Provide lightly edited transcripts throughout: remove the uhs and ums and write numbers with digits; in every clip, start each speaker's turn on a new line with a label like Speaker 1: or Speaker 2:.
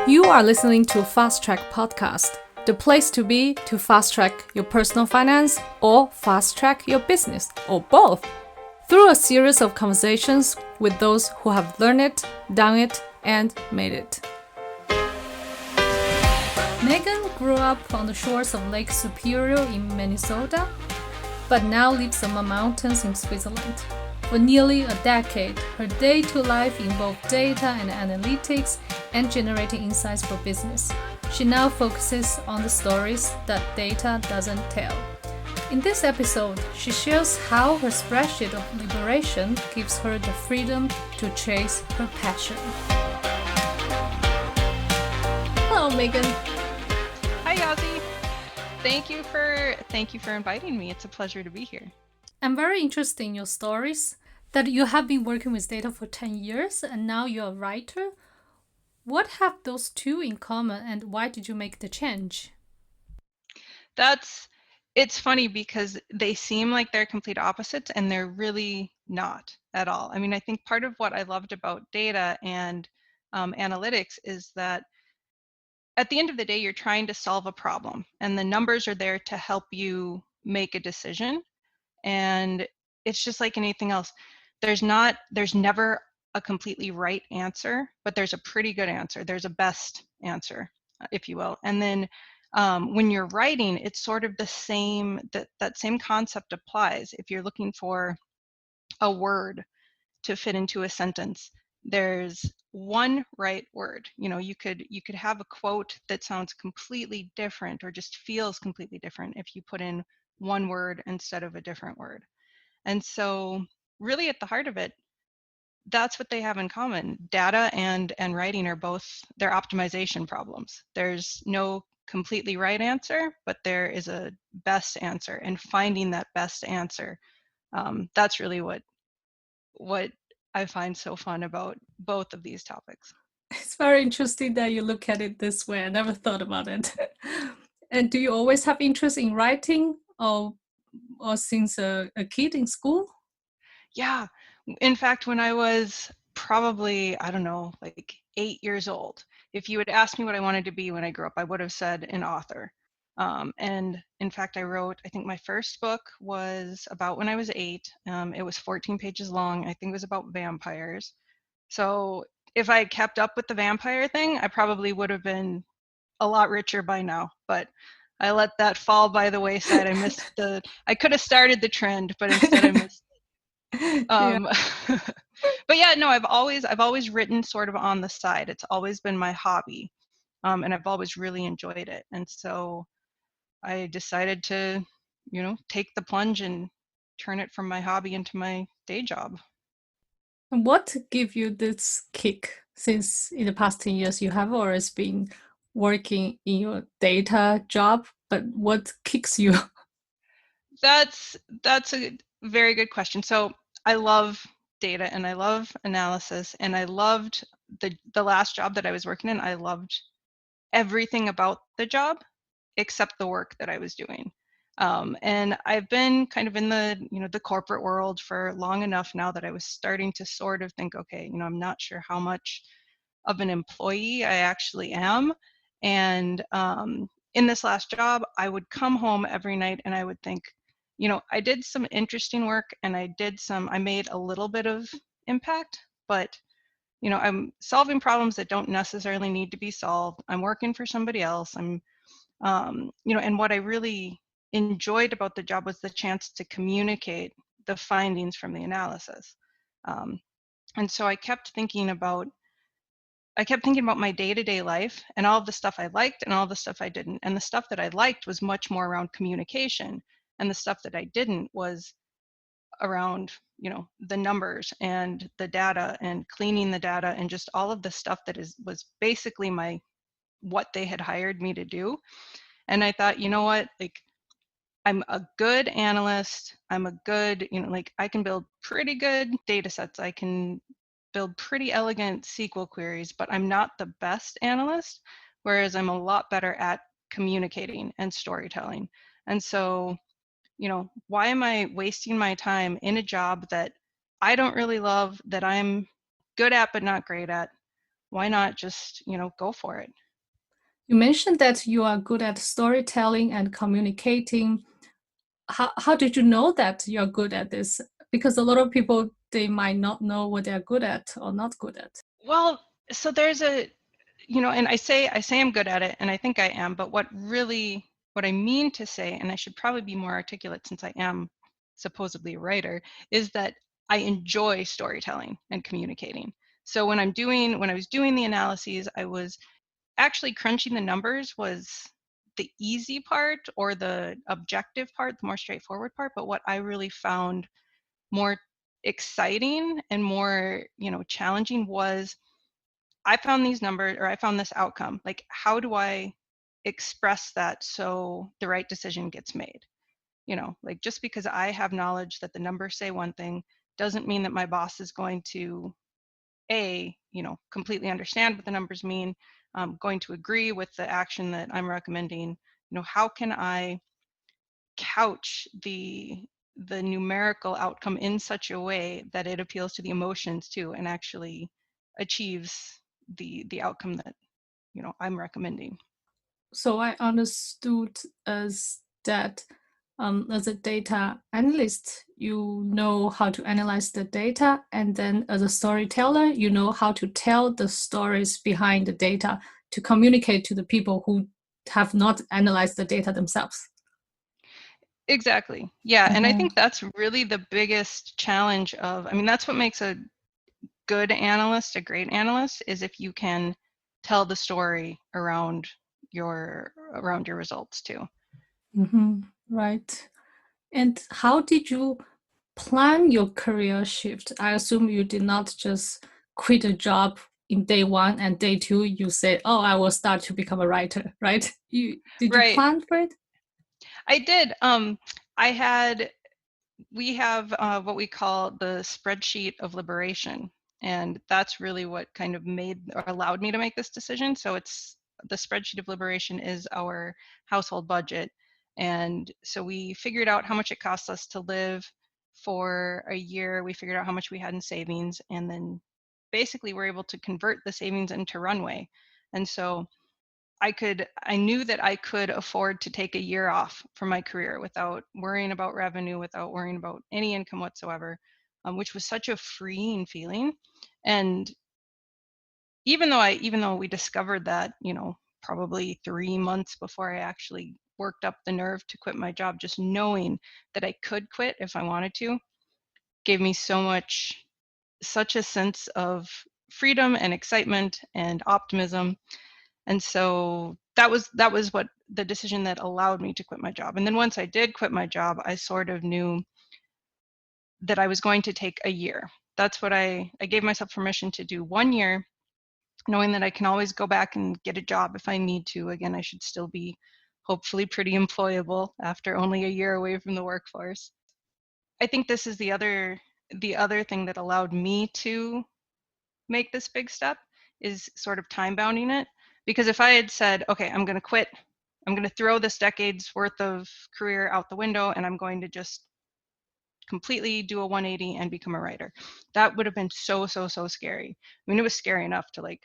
Speaker 1: You are listening to Fast Track Podcast, the place to be to fast track your personal finance or fast track your business, or both, through a series of conversations with those who have learned it, done it, and made it. Megan grew up on the shores of Lake Superior in Minnesota, but now lives among mountains in Switzerland. For nearly a decade, her day-to life involved data and analytics and generating insights for business. She now focuses on the stories that data doesn't tell. In this episode, she shares how her Spreadsheet of Liberation gives her the freedom to chase her passion. Hello, Megan.
Speaker 2: Hi, Yazi. Thank you for inviting me. It's a pleasure to be here.
Speaker 1: I'm very interested in your stories, that you have been working with data for 10 years and now you're a writer. What have those two in common and why did you make the change?
Speaker 2: It's funny because they seem like they're complete opposites and they're really not at all. I mean, I think part of what I loved about data and analytics is that at the end of the day, you're trying to solve a problem and the numbers are there to help you make a decision. And it's just like anything else. There's never a completely right answer, but there's a pretty good answer. There's a best answer, if you will. And then when you're writing, it's sort of the same, that same concept applies. If you're looking for a word to fit into a sentence, there's one right word. You know, you could have a quote that sounds completely different or just feels completely different if you put in one word instead of a different word. And so really at the heart of it, that's what they have in common. Data and writing are both, they're optimization problems. There's no completely right answer, but there is a best answer, and finding that best answer. That's really what I find so fun about both of these topics.
Speaker 1: It's very interesting that you look at it this way. I never thought about it. And do you always have interest in writing or since a kid in school?
Speaker 2: Yeah. In fact, when I was probably, I don't know, like 8 years old, if you had asked me what I wanted to be when I grew up, I would have said an author. And in fact, I think my first book was about when I was 8. It was 14 pages long. I think it was about vampires. So if I had kept up with the vampire thing, I probably would have been a lot richer by now. But I let that fall by the wayside. I could have started the trend, but instead I missed.
Speaker 1: Yeah.
Speaker 2: Um, but yeah, no, I've always written sort of on the side. It's always been my hobby, and I've always really enjoyed it. And so I decided to, take the plunge and turn it from my hobby into my day job.
Speaker 1: And what gave you this kick, since in the past 10 years you have always been working in your data job, but what kicks you?
Speaker 2: That's a very good question. So I love data and I love analysis, and I loved the last job that I was working in. I loved everything about the job except the work that I was doing. And I've been kind of in the corporate world for long enough now that I was starting to sort of think, okay, I'm not sure how much of an employee I actually am. And in this last job, I would come home every night and I would think, I did some interesting work and I made a little bit of impact, but I'm solving problems that don't necessarily need to be solved. I'm working for somebody else. And what I really enjoyed about the job was the chance to communicate the findings from the analysis. And so I kept thinking about my day-to-day life and all of the stuff I liked and all the stuff I didn't. And the stuff that I liked was much more around communication, and the stuff that I didn't was around, the numbers and the data and cleaning the data and just all of the stuff that was basically what they had hired me to do. And I thought, you know what, like, I'm a good analyst. I'm a good, I can build pretty good data sets. I can build pretty elegant SQL queries, but I'm not the best analyst, whereas I'm a lot better at communicating and storytelling. And so, why am I wasting my time in a job that I don't really love, that I'm good at but not great at, why not just, go for it?
Speaker 1: You mentioned that you are good at storytelling and communicating. How did you know that you're good at this? Because a lot of people, they might not know what they're good at or not good at.
Speaker 2: Well, so there's and I say I'm good at it, and I think I am, but what I mean to say, and I should probably be more articulate since I am supposedly a writer, is that I enjoy storytelling and communicating. So when I was doing the analyses, I was actually crunching the numbers was the easy part, or the objective part, the more straightforward part. But what I really found more exciting and more, challenging was, I found these numbers, or I found this outcome. Like, how do I express that so the right decision gets made? Like, just because I have knowledge that the numbers say one thing doesn't mean that my boss is going to completely understand what the numbers mean, going to agree with the action that I'm recommending. How can I couch the numerical outcome in such a way that it appeals to the emotions too, and actually achieves the outcome that I'm recommending?
Speaker 1: So I understood as that as a data analyst, you know how to analyze the data, and then as a storyteller, you know how to tell the stories behind the data to communicate to the people who have not analyzed the data themselves.
Speaker 2: Exactly. Yeah. And I
Speaker 1: Mhm.
Speaker 2: think that's really the biggest challenge of, I mean, that's what makes a good analyst a great analyst, is if you can tell the story around your results too.
Speaker 1: Right. And how did you plan your career shift? I assume you did not just quit a job in day one and day two you say, "Oh, I will start to become a writer," right? You did you
Speaker 2: Right.
Speaker 1: plan for it?
Speaker 2: I did. I had We have what we call the Spreadsheet of Liberation. And that's really what kind of made or allowed me to make this decision. So it's the Spreadsheet of Liberation is our household budget. And so we figured out how much it costs us to live for a year. We figured out how much we had in savings. And then basically we're able to convert the savings into runway. And so I knew that I could afford to take a year off from my career without worrying about revenue, without worrying about any income whatsoever, which was such a freeing feeling. And even though we discovered that, probably 3 months before I actually worked up the nerve to quit my job, just knowing that I could quit if I wanted to gave me such a sense of freedom and excitement and optimism. And so that was what the decision that allowed me to quit my job. And then once I did quit my job, I sort of knew that I was going to take a year. That's what I gave myself permission to do 1 year, knowing that I can always go back and get a job if I need to. Again, I should still be hopefully pretty employable after only a year away from the workforce. I think this is the other thing that allowed me to make this big step, is sort of time bounding it. Because if I had said, okay, I'm going to quit, I'm going to throw this decade's worth of career out the window, and I'm going to just completely do a 180 and become a writer, that would have been so, so, so scary. I mean, it was scary enough to like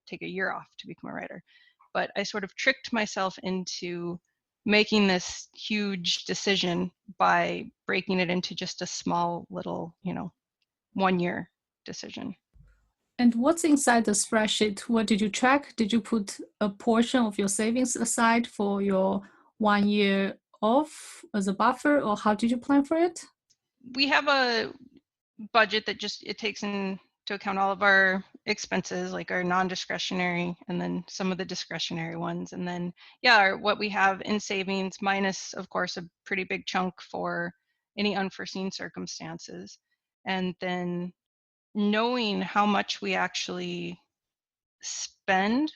Speaker 2: take a year off to become a writer. But I sort of tricked myself into making this huge decision by breaking it into just a small little, 1 year decision.
Speaker 1: And what's inside the spreadsheet? What did you track? Did you put a portion of your savings aside for your 1 year off as a buffer, or how did you plan for it?
Speaker 2: We have a budget that just it takes into account all of our expenses, like our non-discretionary and then some of the discretionary ones. And then what we have in savings, minus of course a pretty big chunk for any unforeseen circumstances. And then knowing how much we actually spend,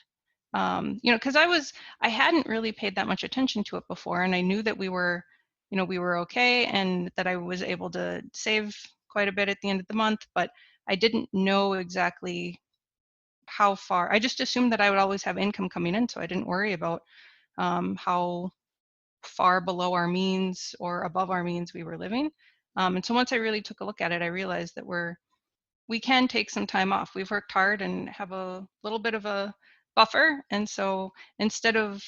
Speaker 2: because I hadn't really paid that much attention to it before, and I knew that we were okay, and that I was able to save quite a bit at the end of the month, but I didn't know exactly how far. I just assumed that I would always have income coming in, so I didn't worry about how far below our means or above our means we were living. And so once I really took a look at it, I realized that we can take some time off. We've worked hard and have a little bit of a buffer. And so instead of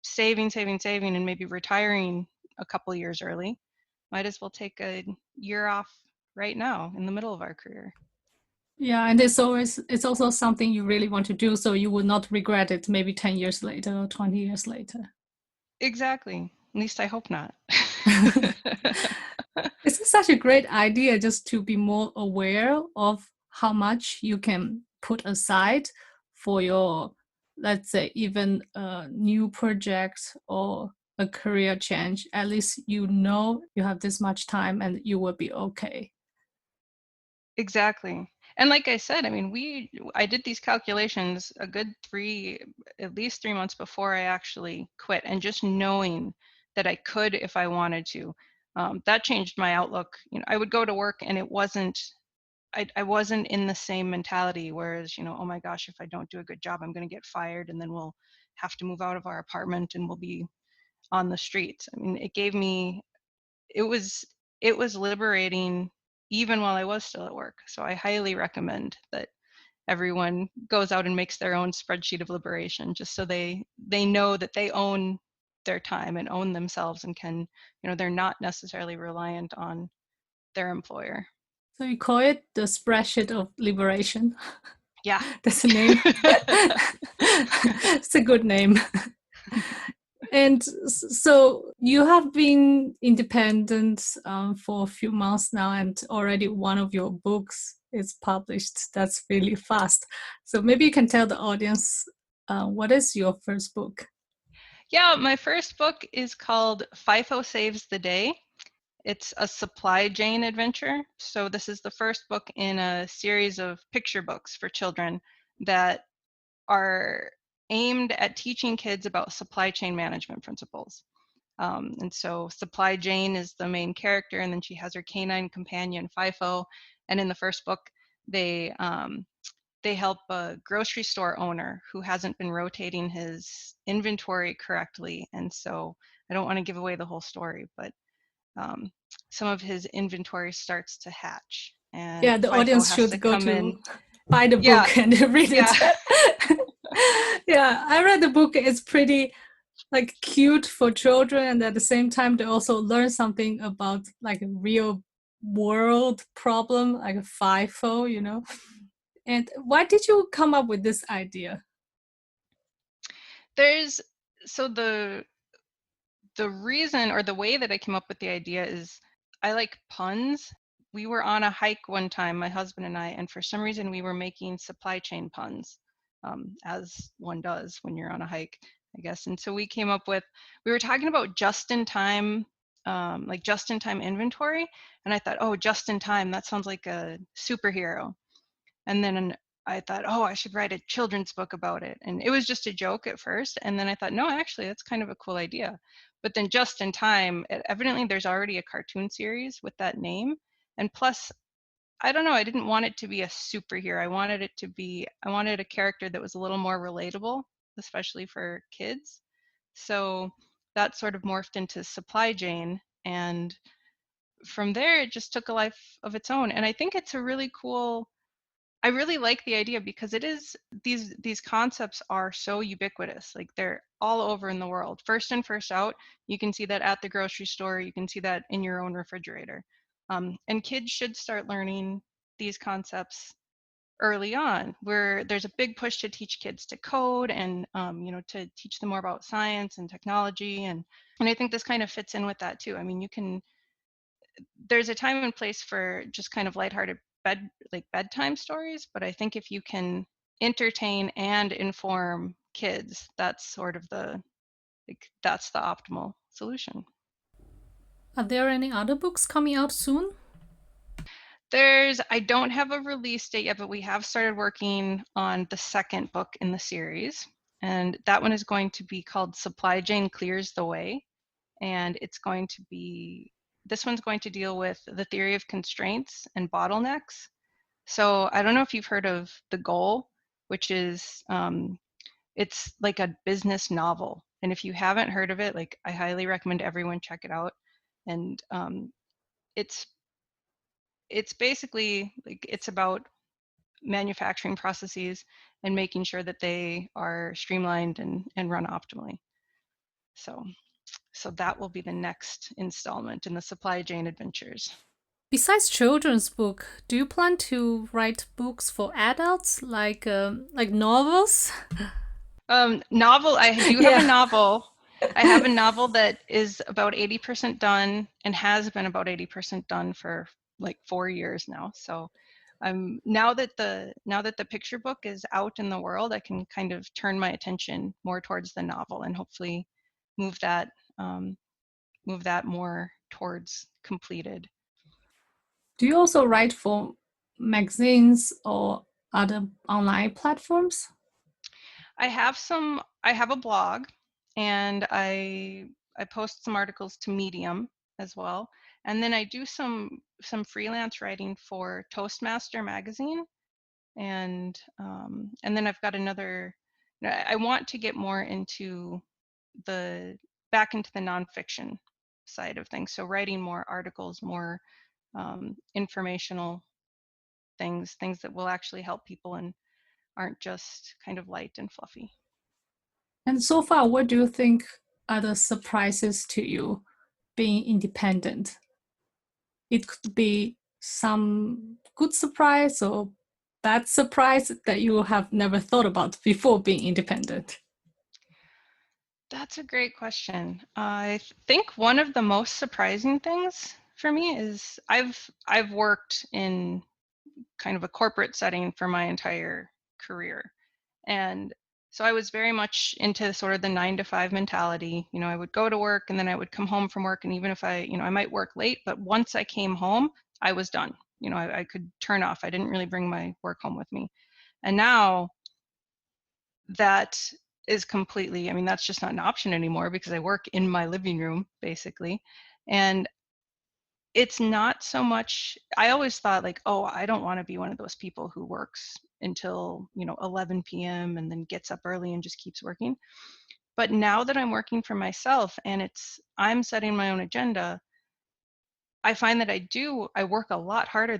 Speaker 2: saving and maybe retiring a couple years early, might as well take a year off right now in the middle of our career.
Speaker 1: Yeah, and it's also something you really want to do, so you will not regret it maybe 10 years later or 20 years later.
Speaker 2: Exactly. At least I hope not.
Speaker 1: It's such a great idea just to be more aware of how much you can put aside for your, let's say, even a new project or a career change. At least you know you have this much time and you will be okay.
Speaker 2: Exactly. And like I said, I mean, I did these calculations a good at least 3 months before I actually quit, and just knowing that I could if I wanted to, that changed my outlook. You know, I would go to work and I wasn't in the same mentality, whereas, you know, oh my gosh, if I don't do a good job, I'm going to get fired and then we'll have to move out of our apartment and we'll be on the streets. I mean, it was it was liberating even while I was still at work. So I highly recommend that everyone goes out and makes their own spreadsheet of liberation, just so they know that they own their time and own themselves and can, you know, they're not necessarily reliant on their employer.
Speaker 1: So you call it the Spreadsheet of Liberation.
Speaker 2: Yeah.
Speaker 1: That's the name. It's a good name. And so you have been independent for a few months now, and already one of your books is published. That's really fast. So maybe you can tell the audience what is your first book?
Speaker 2: Yeah, my first book is called FIFO Saves the Day. It's a supply chain adventure. So this is the first book in a series of picture books for children that are aimed at teaching kids about supply chain management principles. And so Supply Jane is the main character, and then she has her canine companion FIFO. And in the first book, they they help a grocery store owner who hasn't been rotating his inventory correctly. And so I don't want to give away the whole story, but um, some of his inventory starts to hatch, and
Speaker 1: Yeah, the
Speaker 2: FIFO
Speaker 1: audience
Speaker 2: has to
Speaker 1: should go
Speaker 2: come in.
Speaker 1: to buy the
Speaker 2: Yeah,
Speaker 1: book and read
Speaker 2: yeah.
Speaker 1: it. Yeah, I read the book. It's pretty like cute for children, and at the same time they also learn something about like a real world problem, like a FIFO, you know. And why did you come up with this idea?
Speaker 2: There's so the reason or the way that I came up with the idea is I like puns. We were on a hike one time, my husband and I, and for some reason we were making supply chain puns, as one does when you're on a hike, I guess. And so we were talking about just in time, like just in time inventory. And I thought, oh, just in time, that sounds like a superhero. And then I thought, oh, I should write a children's book about it. And it was just a joke at first. And then I thought, no, actually, that's kind of a cool idea. But then just in time, evidently there's already a cartoon series with that name. And plus, I don't know, I didn't want it to be a superhero. I wanted a character that was a little more relatable, especially for kids. So that sort of morphed into Supply Jane. And from there, it just took a life of its own. And I think it's a really cool, I really like the idea because it is these concepts are so ubiquitous. Like they're all over in the world. First in, first out. You can see that at the grocery store. You can see that in your own refrigerator. And kids should start learning these concepts early on, where there's a big push to teach kids to code and you know, to teach them more about science and technology. And I think this kind of fits in with that too. I mean, there's a time and place for just kind of lighthearted bedtime stories, but I think if you can entertain and inform kids, that's sort of that's the optimal solution.
Speaker 1: Are there any other books coming out soon?
Speaker 2: I don't have a release date yet, but we have started working on the second book in the series, and that one is going to be called Supply Chain Clears the Way. And this one's going to deal with the theory of constraints and bottlenecks. So I don't know if you've heard of The Goal, which is it's like a business novel. And if you haven't heard of it, like I highly recommend everyone check it out. And it's it's basically like it's about manufacturing processes and making sure that they are streamlined and run optimally. So that will be the next installment in the supply chain adventures.
Speaker 1: Besides children's book, do you plan to write books for adults like novels?
Speaker 2: Novel. I do have a
Speaker 1: Yeah.
Speaker 2: novel. I have a novel that is about 80% done and has been about 80% done for like 4 years now. So now that the picture book is out in the world, I can kind of turn my attention more towards the novel and hopefully move that um, move that more towards completed.
Speaker 1: Do you also write for magazines or other online platforms?
Speaker 2: I have a blog, and I post some articles to Medium as well. And then I do some freelance writing for Toastmaster magazine, and then I've got another. I want to get more into the back into the nonfiction side of things. So writing more articles, more informational things that will actually help people and aren't just kind of light and fluffy.
Speaker 1: And so far, what do you think are the surprises to you being independent? It could be some good surprise or bad surprise that you have never thought about before being independent.
Speaker 2: That's a great question. I think one of the most surprising things for me is I've worked in kind of a corporate setting for my entire career. And so I was very much into sort of the 9 to 5 mentality. You know, I would go to work and then I would come home from work, and even if I might work late, but once I came home, I was done. I could turn off. I didn't really bring my work home with me. And now that is completely, I mean, that's just not an option anymore because I work in my living room basically. And it's not so much, I always thought like, oh, I don't want to be one of those people who works until 11 p.m. and then gets up early and just keeps working. But now that I'm working for myself and I'm setting my own agenda, I find that I work a lot harder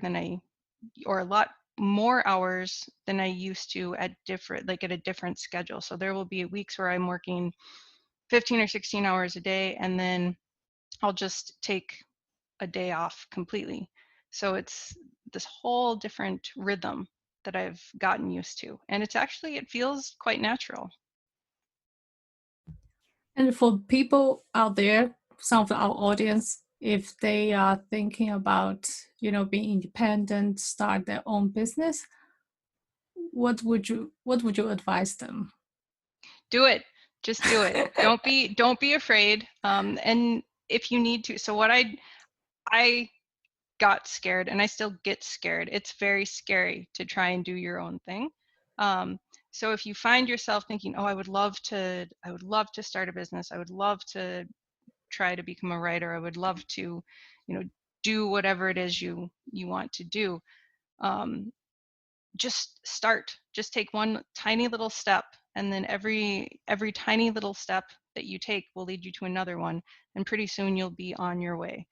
Speaker 2: or a lot more hours than I used to at a different schedule. So there will be weeks where I'm working 15 or 16 hours a day, and then I'll just take a day off completely. So it's this whole different rhythm that I've gotten used to. And it feels quite natural.
Speaker 1: And for people out there, some of our audience, if they are thinking about, being independent, start their own business, what would you advise them?
Speaker 2: Do it. Just do it. Don't be afraid. And if you need to, so I got scared and I still get scared. It's very scary to try and do your own thing. So if you find yourself thinking, oh, I would love to start a business. I would love to try to become a writer. I would love to, do whatever it is you want to do. Um, just start. Just take one tiny little step, and then every tiny little step that you take will lead you to another one, and pretty soon you'll be on your way.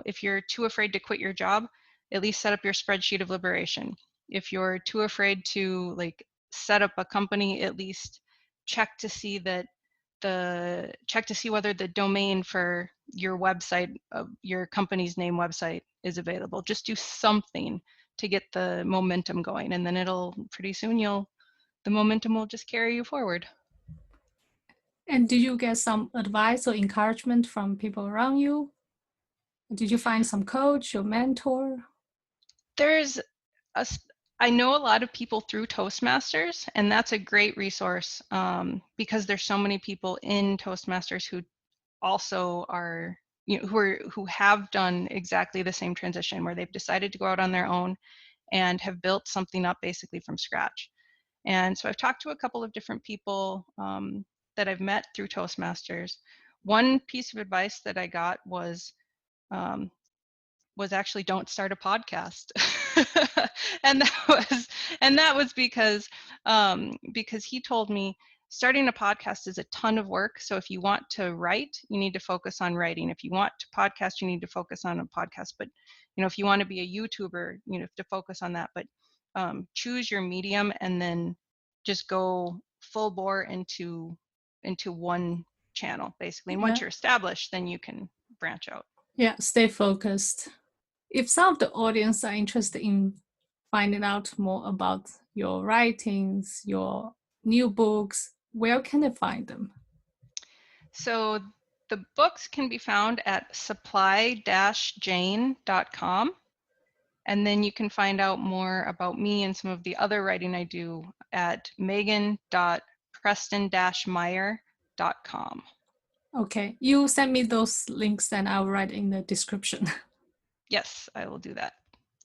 Speaker 2: If you're too afraid to quit your job, at least set up your spreadsheet of liberation. If you're too afraid to like set up a company, at least check to see that check to see whether the domain for your website, your company's name website, is available. Just do something to get the momentum going, and then pretty soon the momentum will just carry you forward.
Speaker 1: And did you get some advice or encouragement from people around you? Did you find some coach or mentor?
Speaker 2: There's I know a lot of people through Toastmasters, and that's a great resource because there's so many people in Toastmasters who also are who have done exactly the same transition, where they've decided to go out on their own and have built something up basically from scratch. And so I've talked to a couple of different people that I've met through Toastmasters. One piece of advice that I got um, was actually don't start a podcast. and that was because he told me starting a podcast is a ton of work. So if you want to write, you need to focus on writing. If you want to podcast, you need to focus on a podcast. But if you want to be a YouTuber, you have to focus on that, but choose your medium and then just go full bore into one channel, basically. And once you're established, then you can branch out.
Speaker 1: Yeah, stay focused. If some of the audience are interested in finding out more about your writings, your new books, where can they find them?
Speaker 2: So the books can be found at supply-jane.com. And then you can find out more about me and some of the other writing I do at megan.preston-meyer.com.
Speaker 1: Okay, you send me those links and I'll write in the description.
Speaker 2: Yes, I will do that.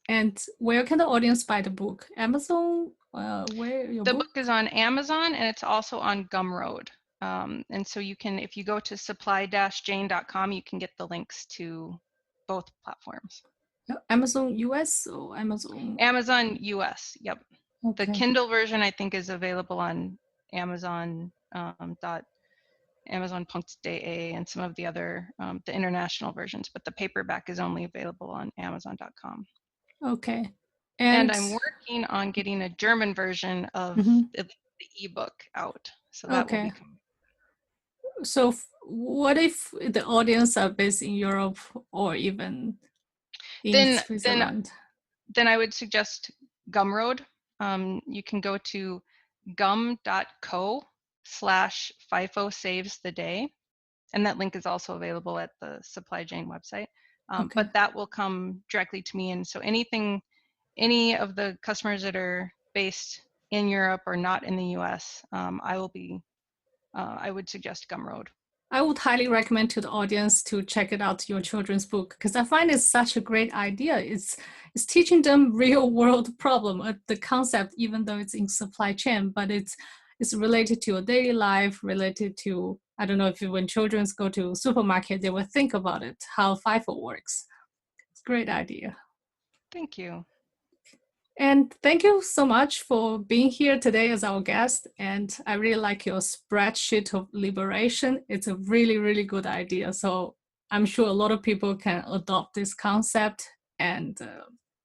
Speaker 1: And where can the audience buy the book? Amazon? Where your
Speaker 2: The
Speaker 1: book?
Speaker 2: book is on Amazon and it's also on Gumroad. And so you can, if you go to supply-jane.com, you can get the links to both platforms.
Speaker 1: Amazon US or Amazon?
Speaker 2: Amazon US, yep.
Speaker 1: Okay.
Speaker 2: The Kindle version, I think, is available on Amazon Amazon.de and some of the other the international versions, but the paperback is only available on Amazon.com.
Speaker 1: Okay.
Speaker 2: And I'm working on getting a German version of the ebook out, so that will be coming.
Speaker 1: So what if the audience are based in Europe or even in Switzerland?
Speaker 2: Then I would suggest Gumroad. You can go to gum.co/FIFO saves the day. And that link is also available at the Supply Jane website. But that will come directly to me. And so any of the customers that are based in Europe or not in the US, I would suggest Gumroad.
Speaker 1: I would highly recommend to the audience to check it out, your children's book, because I find it's such a great idea. It's teaching them real world problem, the concept, even though it's in supply chain, but it's related to your daily life, related to, I don't know if when children go to supermarket, they will think about it, how FIFO works. It's a great idea.
Speaker 2: Thank you.
Speaker 1: And thank you so much for being here today as our guest. And I really like your Spreadsheet of Liberation. It's a really, really good idea. So I'm sure a lot of people can adopt this concept and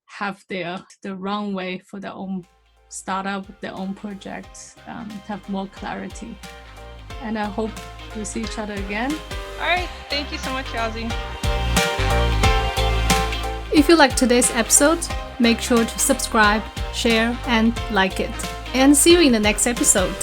Speaker 1: have the runway for their own startup, their own projects, have more clarity. And I hope we see each other again.
Speaker 2: All right. Thank you so much, Yazzie.
Speaker 1: If you like today's episode, make sure to subscribe, share, and like it. And see you in the next episode.